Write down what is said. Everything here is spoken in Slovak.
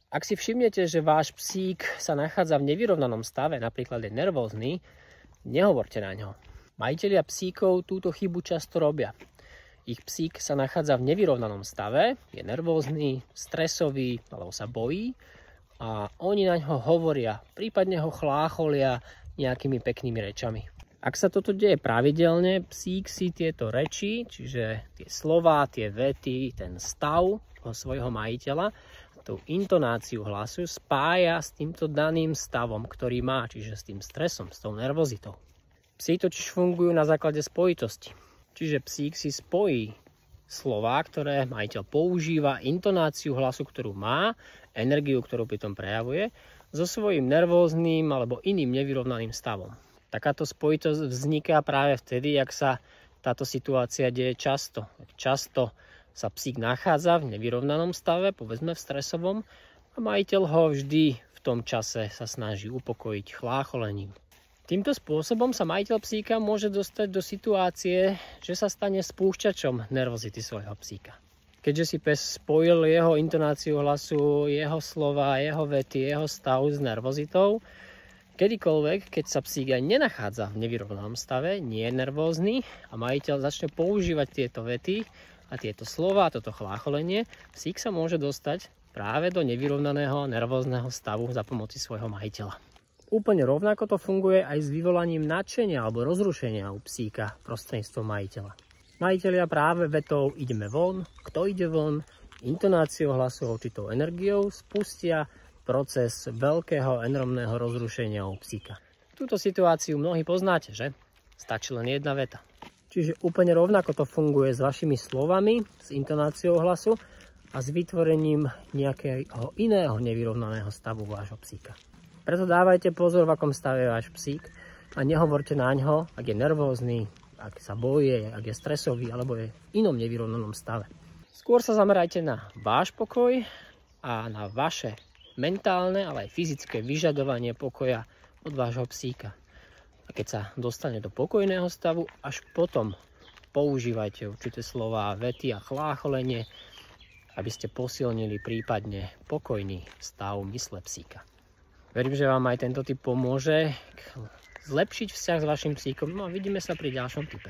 Ak si všimnete, že váš psík sa nachádza v nevyrovnanom stave, napríklad je nervózny, nehovorte na ňo. Majitelia psíkov túto chybu často robia. Ich psík sa nachádza v nevyrovnanom stave, je nervózny, stresový alebo sa bojí a oni na ňo hovoria, prípadne ho chlácholia nejakými peknými rečami. Ak sa toto deje pravidelne, psík si tieto reči, čiže tie slová, tie vety, ten stav svojho majiteľa, tú intonáciu hlasu spája s týmto daným stavom, ktorý má, čiže s tým stresom, s tou nervozitou. Psi totiž fungujú na základe spojitosti. Čiže psík si spojí slová, ktoré majiteľ používa, intonáciu hlasu, ktorú má, energiu, ktorú pri tom prejavuje, so svojím nervóznym alebo iným nevyrovnaným stavom. Takáto spojitosť vzniká práve vtedy, ak sa táto situácia deje často. Často sa psík nachádza v nevyrovnanom stave, povedzme v stresovom, a majiteľ ho vždy v tom čase sa snaží upokojiť chlácholením. Týmto spôsobom sa majiteľ psíka môže dostať do situácie, že sa stane spúšťačom nervozity svojho psíka. Keďže si pes spojil jeho intonáciu hlasu, jeho slova, jeho vety, jeho stav s nervozitou, kedykoľvek, keď sa psík aj nenachádza v nevyrovnanom stave, nie je nervózny a majiteľ začne používať tieto vety a tieto slova, toto chlácholenie, psík sa môže dostať práve do nevyrovnaného nervózneho stavu za pomoci svojho majiteľa. Úplne rovnako to funguje aj s vyvolaním nadšenia alebo rozrušenia u psíka prostredníctvom majiteľa. Majiteľia práve vetou ideme von, kto ide von, intonáciou hlasu, určitou energiou spustia proces veľkého enormného rozrušenia u psíka. Túto situáciu mnohí poznáte, že? Stačí len jedna veta. Čiže úplne rovnako to funguje s vašimi slovami, s intonáciou hlasu a s vytvorením nejakého iného nevyrovnaného stavu vášho psíka. Preto dávajte pozor, v akom stave je váš psík a nehovorte na ňo, ak je nervózny, ak sa bojí, ak je stresový alebo je v inom nevyrovnanom stave. Skôr sa zamerajte na váš pokoj a na vaše mentálne, ale aj fyzické vyžadovanie pokoja od vášho psíka. A keď sa dostane do pokojného stavu, až potom používajte určité slová, vety a chlácholenie, aby ste posilnili prípadne pokojný stav mysle psíka. Verím, že vám aj tento tip pomôže zlepšiť vzťah s vašim psíkom. No a vidíme sa pri ďalšom tipe.